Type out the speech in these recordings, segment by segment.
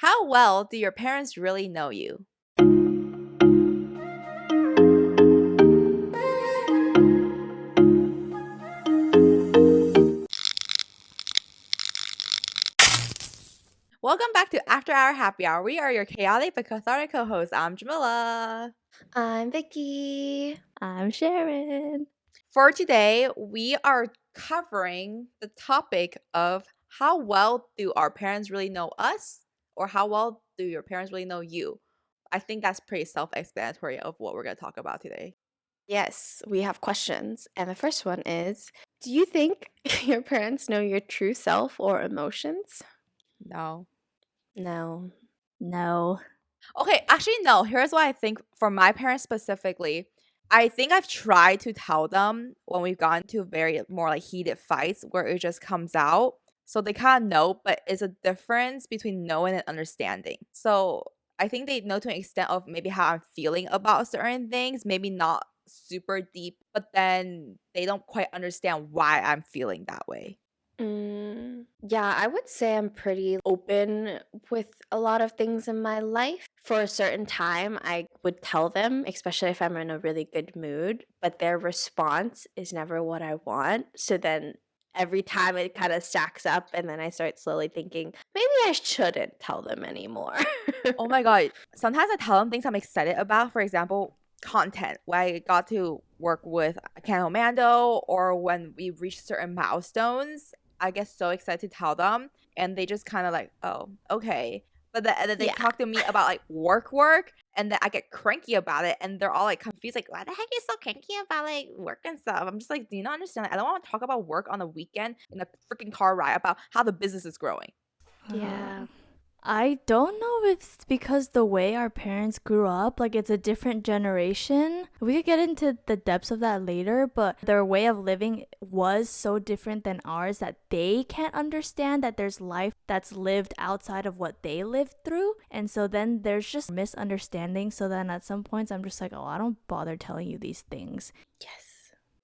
How well do your parents really know you? Welcome back to After Hour Happy Hour. We are your chaotic but cathartic co-hosts. I'm Jamila. I'm Vicky. I'm Sharon. For today, we are covering the topic of how well do our parents really know us, or how well do your parents really know you? I think that's pretty self-explanatory of what we're going to talk about today. Yes, we have questions. And the first one is, do you think your parents know your true self or emotions? No. No. No. Okay, actually, no. Here's what I think for my parents specifically. I think I've tried to tell them when we've gotten to very more like heated fights where it just comes out. So they kind of know, but it's a difference between knowing and understanding. So I think they know to an extent of maybe how I'm feeling about certain things, maybe not super deep, but then they don't quite understand why I'm feeling that way. Yeah, I would say I'm pretty open with a lot of things in my life. For a certain time, I would tell them, especially if I'm in a really good mood, but their response is never what I want. So then every time it kind of stacks up, and then I start slowly thinking, maybe I shouldn't tell them anymore. Oh my god. Sometimes I tell them things I'm excited about. For example, content. When I got to work with Can Mando or when we reach certain milestones, I get so excited to tell them and they just kind of like, oh, okay. But then they Yeah. talk to me about like work, and then I get cranky about it, and they're all like confused, like, why the heck are you so cranky about like work and stuff? I'm just like, do you not understand? Like, I don't want to talk about work on the weekend in a freaking car ride about how the business is growing. Yeah. I don't know if it's because the way our parents grew up, like it's a different generation. We could get into the depths of that later, but their way of living was so different than ours that they can't understand that there's life that's lived outside of what they lived through. And so then there's just misunderstanding. So then at some points, I'm just like, oh, I don't bother telling you these things. Yes.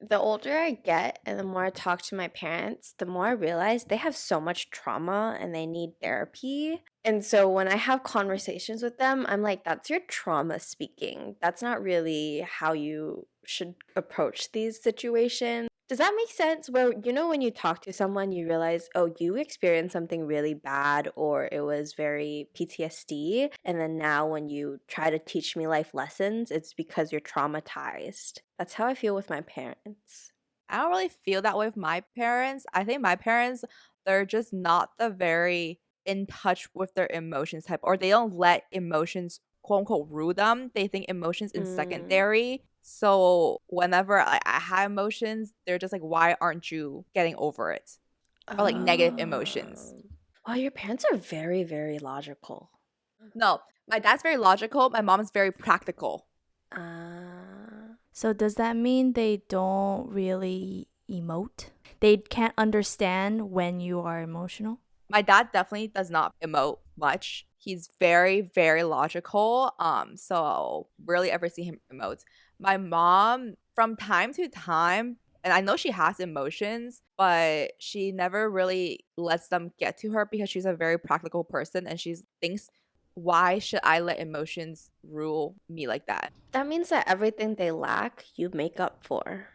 The older I get and the more I talk to my parents, the more I realize they have so much trauma and they need therapy. And so when I have conversations with them, I'm like, that's your trauma speaking. That's not really how you should approach these situations. Does that make sense? Where, when you talk to someone, you realize, oh, you experienced something really bad or it was very PTSD. And then now when you try to teach me life lessons, it's because you're traumatized. That's how I feel with my parents. I don't really feel that way with my parents. I think my parents, they're just not the very in touch with their emotions type, or they don't let emotions quote unquote rule them. They think emotions in Mm. secondary. So whenever I have emotions, they're just like, why aren't you getting over it? Or like negative emotions. Oh. Wow, your parents are very, very logical. No, my dad's very logical. My mom's very practical. So does that mean they don't really emote? They can't understand when you are emotional? My dad definitely does not emote much. He's very, very logical. So rarely ever see him emote. My mom, from time to time, and I know she has emotions, but she never really lets them get to her because she's a very practical person and she thinks, why should I let emotions rule me like that? That means that everything they lack, you make up for.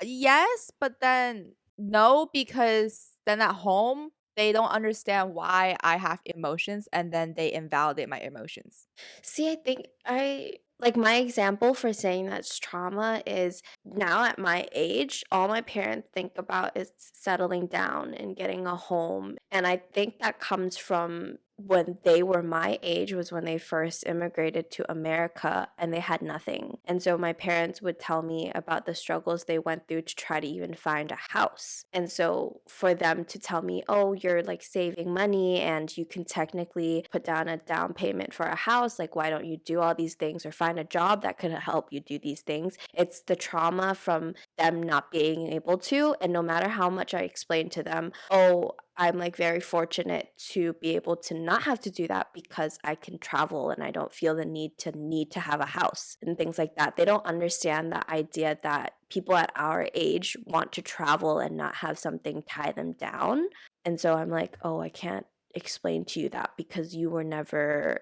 Yes, but then no, because then at home, they don't understand why I have emotions and then they invalidate my emotions. See, I think I like my example for saying that's trauma is now at my age, all my parents think about is settling down and getting a home. And I think that comes from when they were my age was when they first immigrated to America and they had nothing. And so my parents would tell me about the struggles they went through to try to even find a house. And so for them to tell me, "Oh, you're like saving money and you can technically put down a down payment for a house, like why don't you do all these things or find a job that could help you do these things?" It's the trauma from them not being able to, and no matter how much I explain to them, "Oh, I'm like very fortunate to be able to not have to do that because I can travel and I don't feel the need to have a house and things like that." They don't understand the idea that people at our age want to travel and not have something tie them down. And so I'm like, "Oh, I can't explain to you that because you never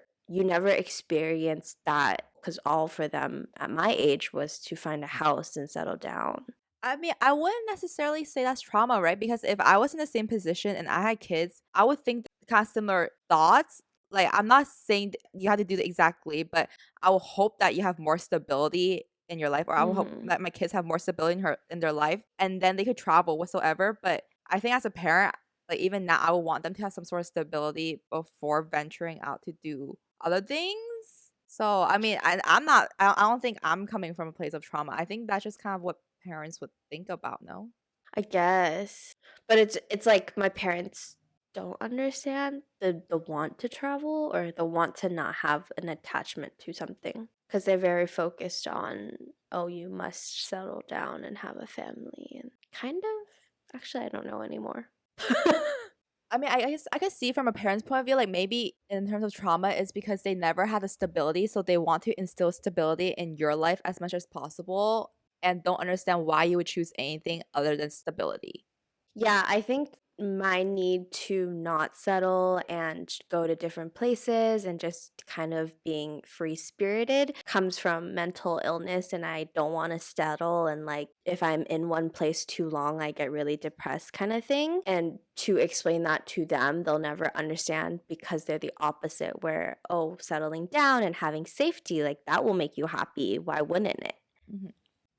experienced that, because all for them at my age was to find a house and settle down. I mean, I wouldn't necessarily say that's trauma, right? Because if I was in the same position and I had kids, I would think kind of similar thoughts. Like, I'm not saying you have to do it exactly, but I will hope that you have more stability in your life, or I will hope Mhm. that my kids have more stability in their life, and then they could travel whatsoever. But I think as a parent, like even now, I would want them to have some sort of stability before venturing out to do other things. So I mean, I'm not. I don't think I'm coming from a place of trauma. I think that's just kind of what parents would think about, no? I guess. But it's like my parents don't understand the want to travel or the want to not have an attachment to something, because they're very focused on, oh, you must settle down and have a family, and kind of, actually I don't know anymore. I mean, I guess I could see from a parent's point of view, like maybe in terms of trauma, it's because they never had the stability, so they want to instill stability in your life as much as possible, and don't understand why you would choose anything other than stability. Yeah, I think my need to not settle and go to different places and just kind of being free spirited comes from mental illness. And I don't want to settle. And like, if I'm in one place too long, I get really depressed, kind of thing. And to explain that to them, they'll never understand because they're the opposite, where, oh, settling down and having safety, like that will make you happy. Why wouldn't it? Mhm.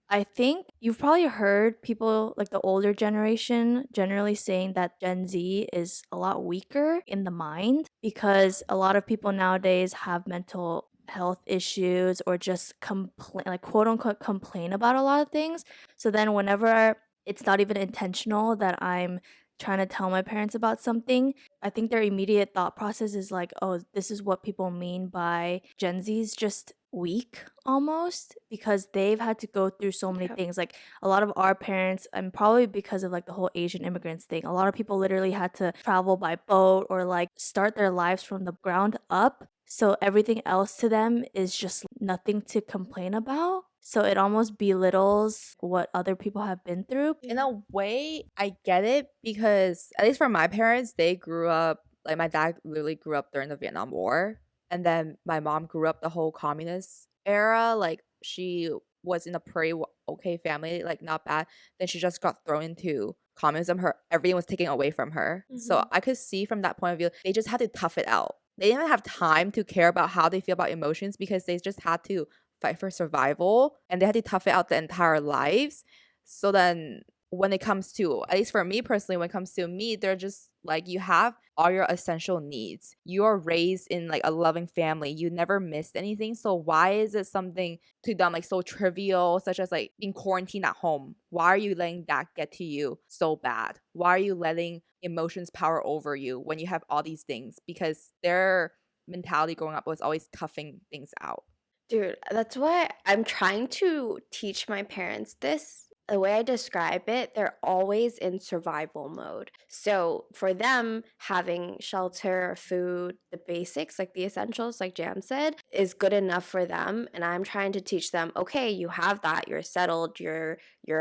I think you've probably heard people like the older generation generally saying that Gen Z is a lot weaker in the mind because a lot of people nowadays have mental health issues or just complain, like quote unquote complain about a lot of things. So then whenever it's not even intentional that I'm trying to tell my parents about something, I think their immediate thought process is like, oh, this is what people mean by Gen Z's just weak almost because they've had to go through so many Yeah. things. Like a lot of our parents, and probably because of like the whole Asian immigrants thing, a lot of people literally had to travel by boat or like start their lives from the ground up. So everything else to them is just nothing to complain about. So it almost belittles what other people have been through. In a way, I get it because at least for my parents, they grew up like my dad literally grew up during the Vietnam War, and then my mom grew up the whole communist era. Like she was in a pretty okay family, like not bad. Then she just got thrown into communism. Her everything was taken away from her. So Mhm. I could see from that point of view, they just had to tough it out. They didn't even have time to care about how they feel about emotions because they just had to fight for survival and they had to tough it out the entire lives. So then when it comes to, at least for me personally, when it comes to me, they're just like, you have all your essential needs. You are raised in like a loving family. You never missed anything. So why is it something to them like so trivial, such as like being quarantined at home? Why are you letting that get to you so bad? Why are you letting emotions power over you when you have all these things? Because their mentality growing up was always toughing things out. Dude, that's why I'm trying to teach my parents this. The way I describe it, they're always in survival mode. So for them, having shelter, food, the basics, like the essentials, like Jam said, is good enough for them. And I'm trying to teach them, okay, you have that, you're settled, you're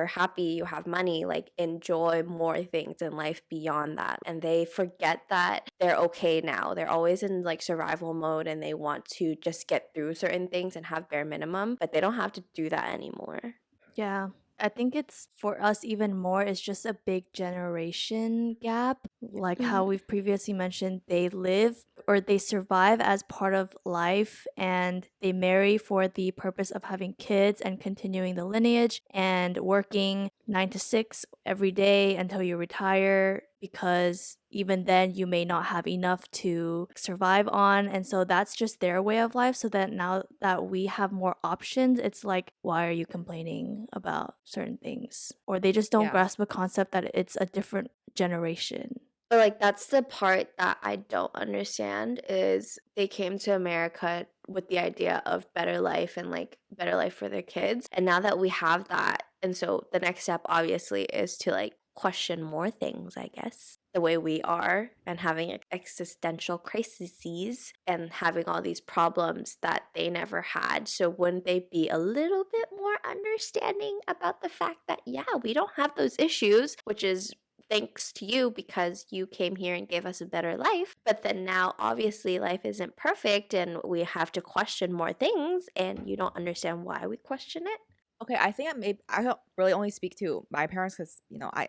happy, you have money, like enjoy more things in life beyond that. And they forget that they're okay now. They're always in like survival mode and they want to just get through certain things and have bare minimum, but they don't have to do that anymore. Yeah. I think it's for us even more, it's just a big generation gap. Like how Mhm. we've previously mentioned, they live or they survive as part of life and they marry for the purpose of having kids and continuing the lineage and working 9 to 6 every day until you retire because even then you may not have enough to survive on. And so that's just their way of life. So that now that we have more options, it's like, why are you complaining about certain things? Or they just don't Yeah. grasp a concept that it's a different generation. But like that's the part that I don't understand is they came to America with the idea of better life and like better life for their kids. And now that we have that, and so the next step obviously is to like question more things, I guess, the way we are and having existential crises and having all these problems that they never had. So wouldn't they be a little bit more understanding about the fact that yeah, we don't have those issues, which is thanks to you because you came here and gave us a better life. But then now, obviously, life isn't perfect and we have to question more things, and you don't understand why we question it. Okay, I think I don't really only speak to my parents because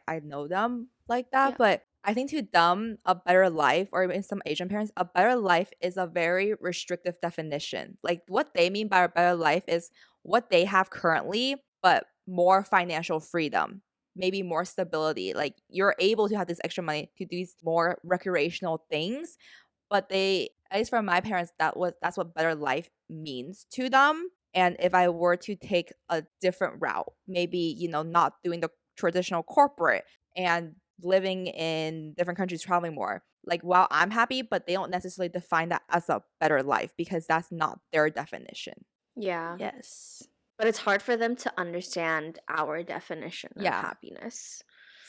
I know them like that, Yeah. but I think to them a better life, or even some Asian parents, a better life is a very restrictive definition. Like what they mean by a better life is what they have currently, but more financial freedom, maybe more stability. Like you're able to have this extra money to do these more recreational things, but they, at least for my parents, that's what better life means to them. And if I were to take a different route, maybe, not doing the traditional corporate and living in different countries, traveling more, like, while I'm happy, but they don't necessarily define that as a better life because that's not their definition. Yeah. Yes. But it's hard for them to understand our definition of Yeah. happiness.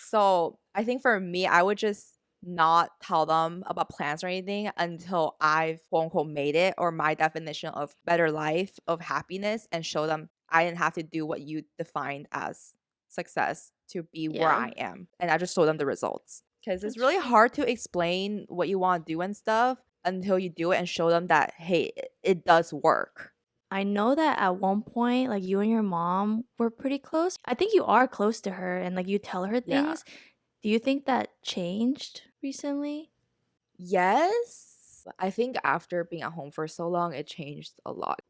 So I think for me, I would just not tell them about plans or anything until I've quote unquote made it, or my definition of better life, of happiness, and show them I didn't have to do what you defined as success to be where Yeah, I am. And I just show them the results. Because it's that's really true. hard to explain what you want to do and stuff until you do it and show them that, hey, it does work. I know that at one point, like you and your mom were pretty close. I think you are close to her and like you tell her Yeah. things. Do you think that changed recently? Yes. I think after being at home for so long, it changed a lot.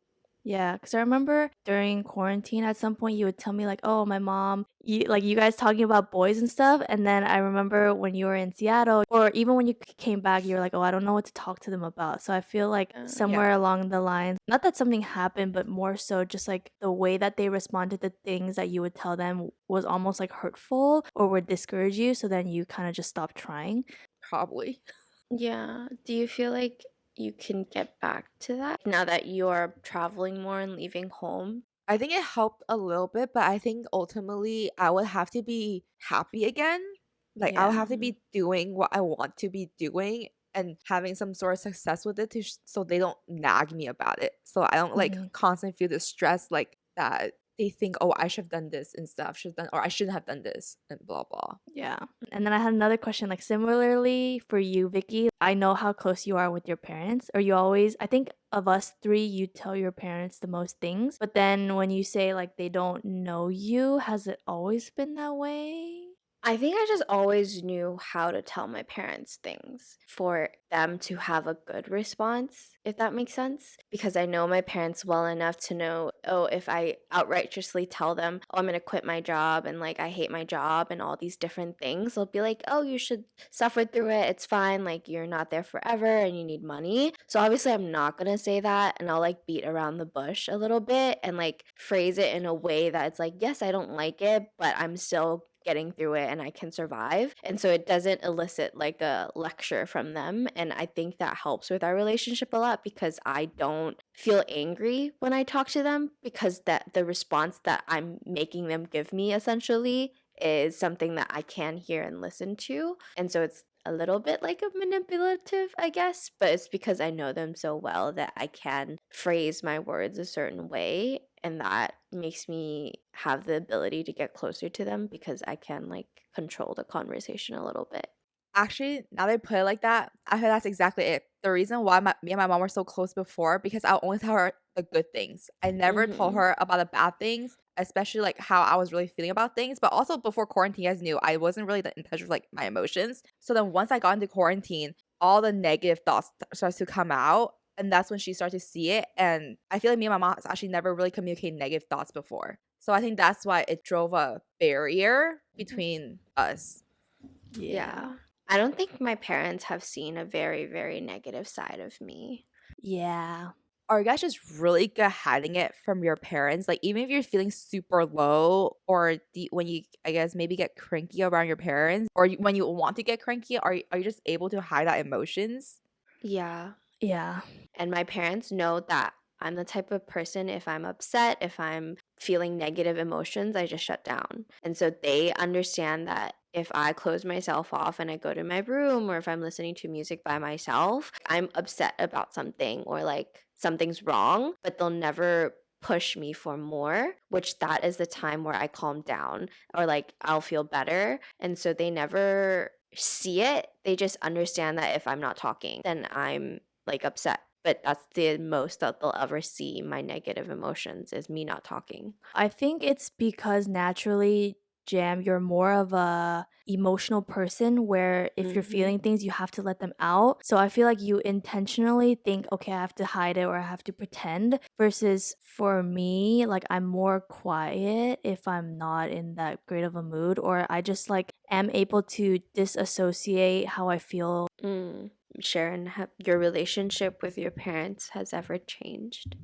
Yeah, because I remember during quarantine at some point you would tell me like, "Oh, my mom," you guys talking about boys and stuff, and then I remember when you were in Seattle, or even when you came back, you were like, "Oh, I don't know what to talk to them about." So I feel like Yeah. somewhere along the lines, not that something happened, but more so just like the way that they responded to things that you would tell them was almost like hurtful or would discourage you. So then you kind of just stopped trying. Probably. Yeah. Do you feel like you can get back to that now that you're traveling more and leaving home? I think it helped a little bit, but I think ultimately I would have to be happy again. Like I would Yeah. have to be doing what I want to be doing and having some sort of success with it so they don't nag me about it. So I don't like Mhm. constantly feel the stress like that they think, oh, I should have done this and stuff, should have done, or I shouldn't have done this and blah blah. Yeah. And then I had another question, like similarly for you, Vicky. I know how close you are with your parents. Or you always, I think of us three, you tell your parents the most things. But then when you say like they don't know you, has it always been that way? I think I just always knew how to tell my parents things for them to have a good response, if that makes sense. Because I know my parents well enough to know, oh, if I outrightly tell them, oh, I'm going to quit my job and like I hate my job and all these different things, they'll be like, oh, you should suffer through it. It's fine. Like you're not there forever and you need money. So obviously, I'm not going to say that. And I'll like beat around the bush a little bit and like phrase it in a way that it's like, yes, I don't like it, but I'm still getting through it and I can survive. And so it doesn't elicit like a lecture from them. And I think that helps with our relationship a lot because I don't feel angry when I talk to them because that the response that I'm making them give me essentially is something that I can hear and listen to. And so it's a little bit like a manipulative, I guess, but it's because I know them so well that I can phrase my words a certain way. And that makes me have the ability to get closer to them because I can like control the conversation a little bit. Actually, now they put it like that, I feel that's exactly it. The reason why me and my mom were so close before, because I'll only tell her the good things. I never told Mm-hmm. her about the bad things, especially like how I was really feeling about things. But also before quarantine, you guys knew I wasn't really in touch with like my emotions. So then once I got into quarantine, all the negative thoughts starts to come out. And that's when she started to see it. And I feel like me and my mom has actually never really communicated negative thoughts before. So I think that's why it drove a barrier between us. Yeah. I don't think my parents have seen a very, very negative side of me. Yeah. Are you guys just really good at hiding it from your parents? Like, even if you're feeling super low, or when you, I guess, maybe get cranky around your parents, or when you want to get cranky, are you just able to hide that emotions? Yeah. Yeah. And my parents know that I'm the type of person, if I'm upset, if I'm feeling negative emotions, I just shut down. And so they understand that if I close myself off and I go to my room, or if I'm listening to music by myself, I'm upset about something or like something's wrong, but they'll never push me for more, which that is the time where I calm down or like I'll feel better. And so they never see it. They just understand that if I'm not talking, then I'm like upset. But that's the most that they'll ever see my negative emotions is me not talking. I think it's because naturally, Jam, you're more of a emotional person where if you're Mm-hmm. feeling things, you have to let them out. So I feel like you intentionally think, okay, I have to hide it or I have to pretend. Versus for me, like I'm more quiet if I'm not in that great of a mood, or I just like am able to disassociate how I feel. Mm. Sharon, your relationship with your parents has ever changed?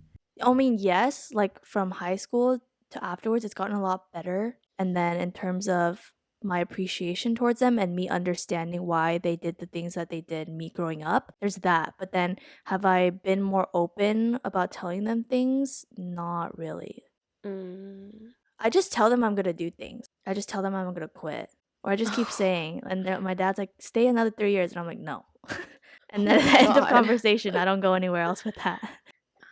I mean, yes, like from high school to afterwards, it's gotten a lot better. And then in terms of my appreciation towards them and me understanding why they did the things that they did, me growing up, there's that. But then have I been more open about telling them things? Not really. Mm. I just tell them I'm going to do things. I just tell them I'm going to quit. Or I just keep Oh, saying, and then my dad's like, stay another 3 years. And I'm like, no. And oh then my at the end of God. conversation, I don't go anywhere else with that.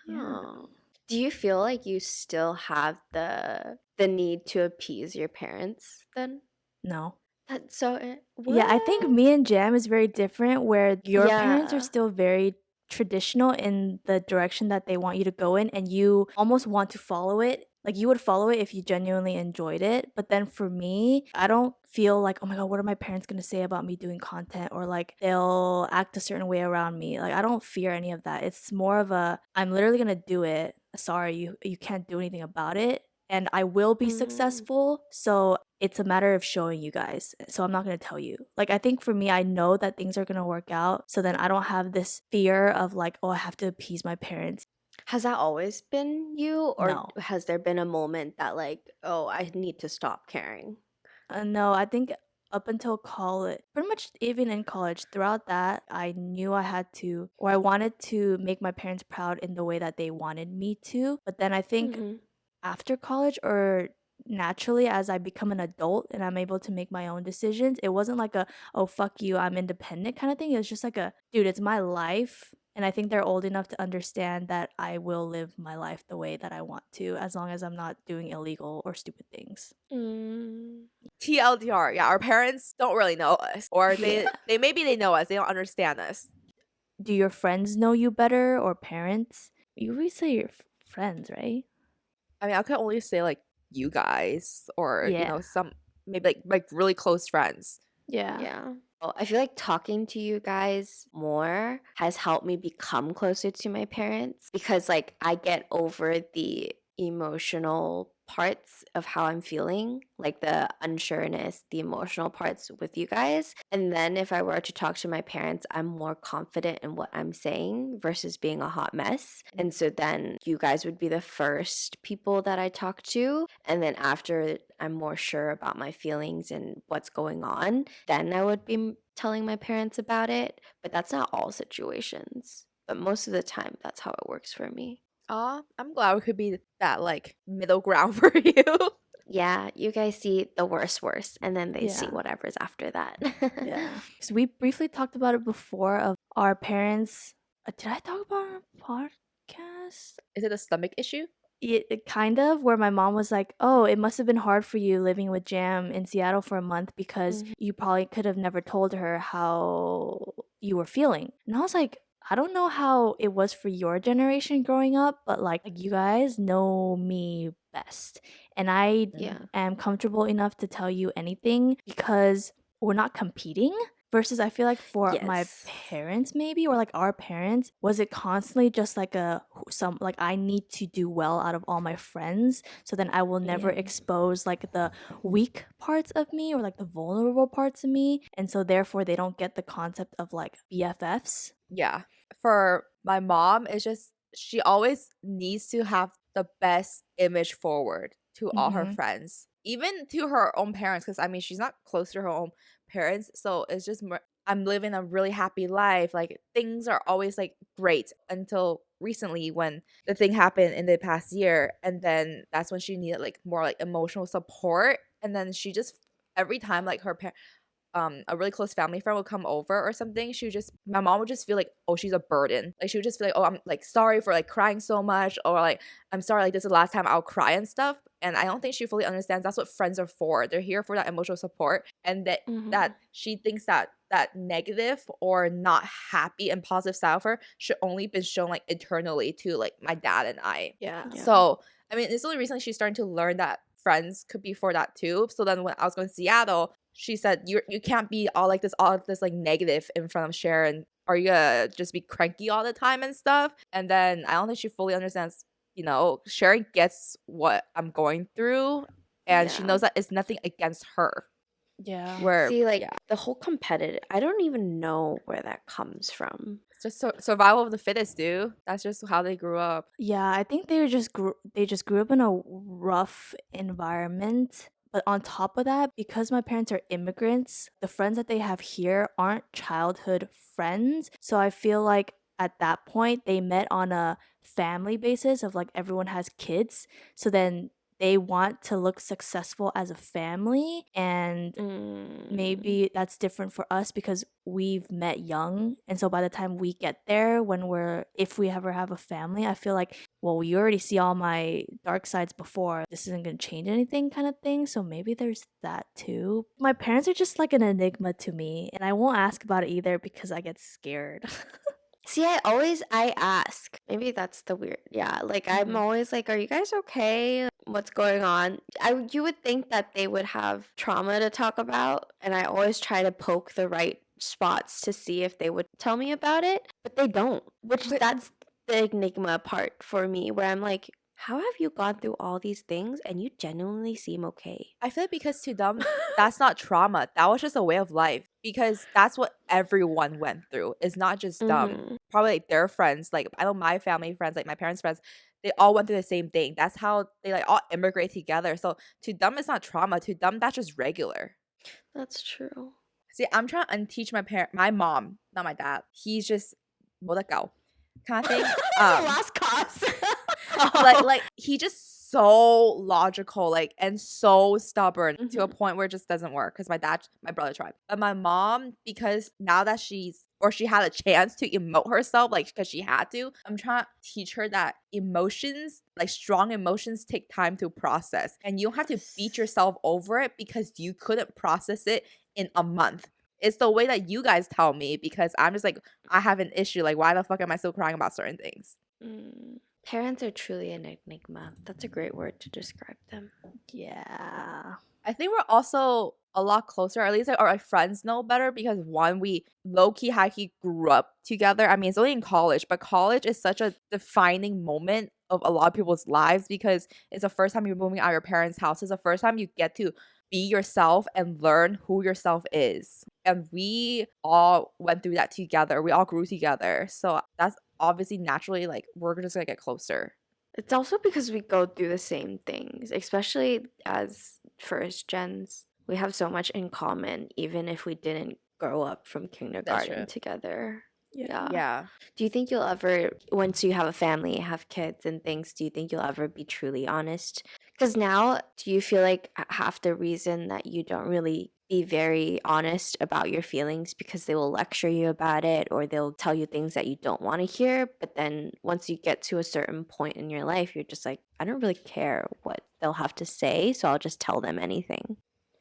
Yeah. Oh. Do you feel like you still have the need to appease your parents then? No. That's so Yeah, I think what? me and Jam is very different where your parents are Yeah. still very traditional in the direction that they want you to go in and you almost want to follow it. Like you would follow it if you genuinely enjoyed it. But then for me, I don't feel like, oh my God, what are my parents going to say about me doing content or like they'll act a certain way around me. Like I don't fear any of that. It's more of a I'm literally going to do it. Sorry, you can't do anything about it and I will be Mm. successful. So it's a matter of showing you guys. So I'm not going to tell you. Like, I think for me, I know that things are going to work out. So then I don't have this fear of like, oh, I have to appease my parents. Has that always been you, or No. has there been a moment that like, oh, I need to stop caring? No, I think up until college, pretty much even in college, throughout that, I knew I had to, or I wanted to make my parents proud in the way that they wanted me to. But then I think Mm-hmm. after college or naturally as I become an adult and I'm able to make my own decisions, it wasn't like a, oh, fuck you, I'm independent kind of thing. It was just like a, dude, it's my life. And I think they're old enough to understand that I will live my life the way that I want to, as long as I'm not doing illegal or stupid things. Mm. TLDR, yeah, our parents don't really know us, or Yeah. they maybe they know us, they don't understand us. Do your friends know you better or parents? You always say your friends, right? I mean, I could only say like you guys, or Yeah. some maybe like really close friends. Yeah. Yeah. Well, I feel like talking to you guys more has helped me become closer to my parents because, like, I get over the emotional parts of how I'm feeling, like the unsureness, the emotional parts with you guys. And then if I were to talk to my parents, I'm more confident in what I'm saying versus being a hot mess. And so then you guys would be the first people that I talk to. And then after I'm more sure about my feelings and what's going on, then I would be telling my parents about it. But that's not all situations. But most of the time, that's how it works for me. I'm glad we could be that like middle ground for you. Yeah, you guys see the worst, and then they see Yeah. whatever's after that. Yeah. Because we briefly talked about it before of our parents. Did I talk about it on a podcast? Is it a stomach issue? It kind of where my mom was like, "Oh, it must have been hard for you living with Jam in Seattle for a month because Mhm. you probably could have never told her how you were feeling." And I was like, "I don't know how it was for your generation growing up, but like you guys know me best. And I Yeah. am comfortable enough to tell you anything because we're not competing." Versus I feel like for my Yes. parents maybe or like our parents, was it constantly just like a some like I need to do well out of all my friends so then I will never Yeah. expose like the weak parts of me or like the vulnerable parts of me and so therefore they don't get the concept of like BFFs. Yeah. For my mom, it's just she always needs to have the best image forward to all her Mhm. friends, even to her own parents. Because I mean, she's not close to her own parents, so it's just more, I'm living a really happy life. Like things are always like great until recently when the thing happened in the past year, and then that's when she needed like more like emotional support, and then she just every time like a really close family friend would come over or something, my mom would just feel like, oh, she's a burden. Like she would just feel like, oh, I'm like sorry for like crying so much, or like I'm sorry, like this is the last time I'll cry and stuff. And I don't think she fully understands that's what friends are for. They're here for that emotional support, and that she thinks that negative or not happy and positive side of her should only been shown like internally to like my dad and I. Yeah. So I mean, it's only recently she's starting to learn that friends could be for that too. So then when I was going to Seattle, she said, you can't be all this like negative in front of Sharon. Are you gonna just be cranky all the time and stuff? And then I don't think she fully understands, Sharon gets what I'm going through, and she knows that it's nothing against her. Yeah. Where See, like the whole competitive, I don't even know where that comes from. it's just survival of the fittest, dude. That's just how they grew up. Yeah, I think they just grew up in a rough environment. But on top of that, because my parents are immigrants, the friends that they have here aren't childhood friends. So I feel like at that point they met on a family basis of like everyone has kids. So then they want to look successful as a family, and maybe that's different for us because we've met young, and so by the time we get there, if we ever have a family, I feel like, well, you already see all my dark sides before, this isn't going to change anything kind of thing. So maybe there's that too. My parents are just like an enigma to me, and I won't ask about it either because I get scared. See, I ask. Maybe that's the weird. Yeah, like I'm always like, "Are you guys okay? What's going on?" You would think that they would have trauma to talk about, and I always try to poke the right spots to see if they would tell me about it, but they don't. That's the enigma part for me, where I'm like, how have you gone through all these things and you genuinely seem okay? I feel like because to them, that's not trauma. That was just a way of life. Because that's what everyone went through. It's not just them. Probably like their friends. Like I know my family friends, like my parents' friends, they all went through the same thing. That's how they like all immigrate together. So to them, it's not trauma. To them, that's just regular. That's true. See, I'm trying to unteach my mom, not my dad. He's just kind of thing. That's a lost cause. like he just so logical, like, and so stubborn to a point where it just doesn't work. Because my brother tried, but my mom, because now that she had a chance to emote herself, like, because she had to, I'm trying to teach her that emotions, like strong emotions, take time to process, and you don't have to beat yourself over it because you couldn't process it in a month. It's the way that you guys tell me, because I'm just like, I have an issue. Like, why the fuck am I still crying about certain things? Parents are truly an enigma. That's a great word to describe them. Yeah. I think we're also a lot closer, or at least like our friends know better, because one, we low-key, high-key grew up together. I mean, it's only in college, but college is such a defining moment of a lot of people's lives because it's the first time you're moving out of your parents' house. It's the first time you get to be yourself and learn who yourself is. And we all went through that together. We all grew together. So that's obviously naturally, like, we're just gonna get closer. It's also because we go through the same things, especially as first gens. We have so much in common, even if we didn't grow up from kindergarten together. Yeah. Do you think you'll ever, once you have a family, have kids and things, do you think you'll ever be truly honest? Because now, do you feel like half the reason that you don't really be very honest about your feelings because they will lecture you about it, or they'll tell you things that you don't want to hear, but then once you get to a certain point in your life, you're just like, I don't really care what they'll have to say, so I'll just tell them anything.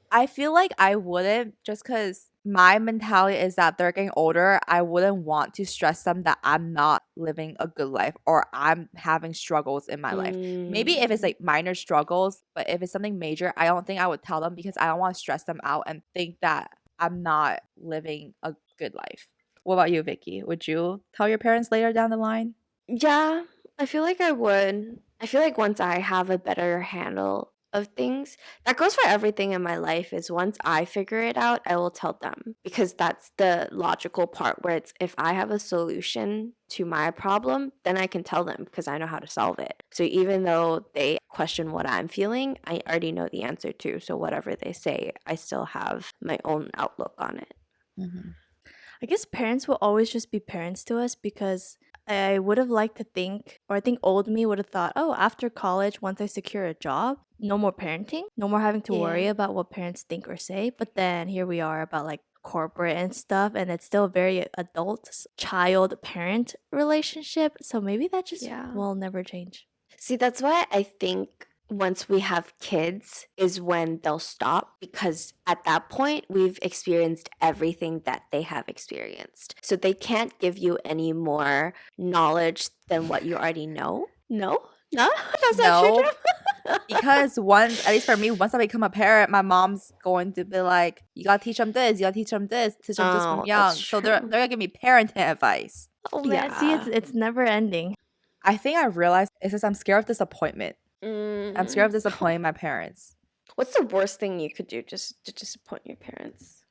I feel like I wouldn't, just because my mentality is that they're getting older. I wouldn't want to stress them that I'm not living a good life or I'm having struggles in my life. Maybe if it's like minor struggles, but if it's something major, I don't think I would tell them because I don't want to stress them out and think that I'm not living a good life. What about you, Vicky? Would you tell your parents later down the line? Yeah, I feel like I would. I feel like once I have a better handle of things, that goes for everything in my life, is once I figure it out, I will tell them, because that's the logical part, where it's, if I have a solution to my problem, then I can tell them because I know how to solve it. So even though they question what I'm feeling, I already know the answer to. So whatever they say, I still have my own outlook on it. I guess parents will always just be parents to us, because I would have liked to think, or I think old me would have thought, oh, after college, once I secure a job, no more parenting, no more having to worry Yeah. about what parents think or say. But then here we are about like corporate and stuff, and it's still a very adult child parent relationship. So maybe that just Yeah. will never change. See, that's why I think once we have kids is when they'll stop, because at that point we've experienced everything that they have experienced. So they can't give you any more knowledge than what you already know. No? No? That's not true. No, Jim? because once, at least for me, once I become a parent, my mom's going to be like, you gotta teach them this, you gotta teach them this from Oh, young. that's So they're true. gonna give me parenting advice. Oh Yeah, see, yeah. it's never ending. I think I realized it's just I'm scared of disappointment. I'm scared of Mm. disappointing my parents. What's the worst thing you could do just to disappoint your parents?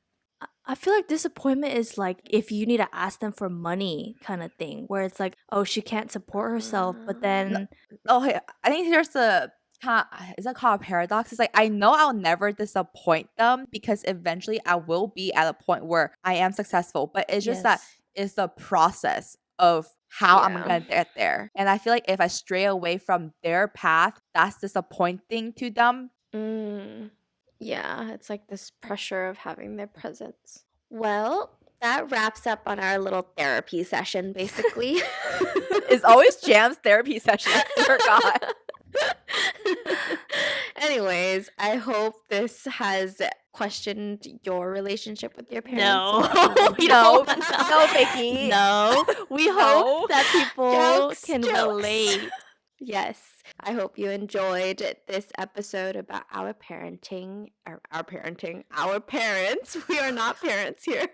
I feel like disappointment is like if you need to ask them for money kind of thing, where it's like, oh, she can't support herself, but then Oh, hey, I think there's a kind of, is that called a paradox? It's like I know I'll never disappoint them because eventually I will be at a point where I am successful, but it's just that yes, it's the process of how I'm Yeah. gonna get there. And I feel like if I stray away from their path, that's disappointing to them. Mm, yeah, it's like this pressure of having their presence. Well, that wraps up on our little therapy session, basically. It's always Jam's therapy session. I swear to God. Anyways, I hope this has questioned your relationship with your parents. no, No, no, Vicky. no. We No. hope that people Jokes, can jokes. relate. Yes, I hope you enjoyed this episode about our parenting, or our parenting, our parents. We are not parents here.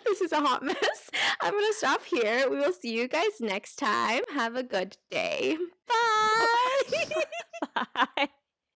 This is a hot mess. I'm going to stop here. We will see you guys next time. Have a good day. Bye. Bye.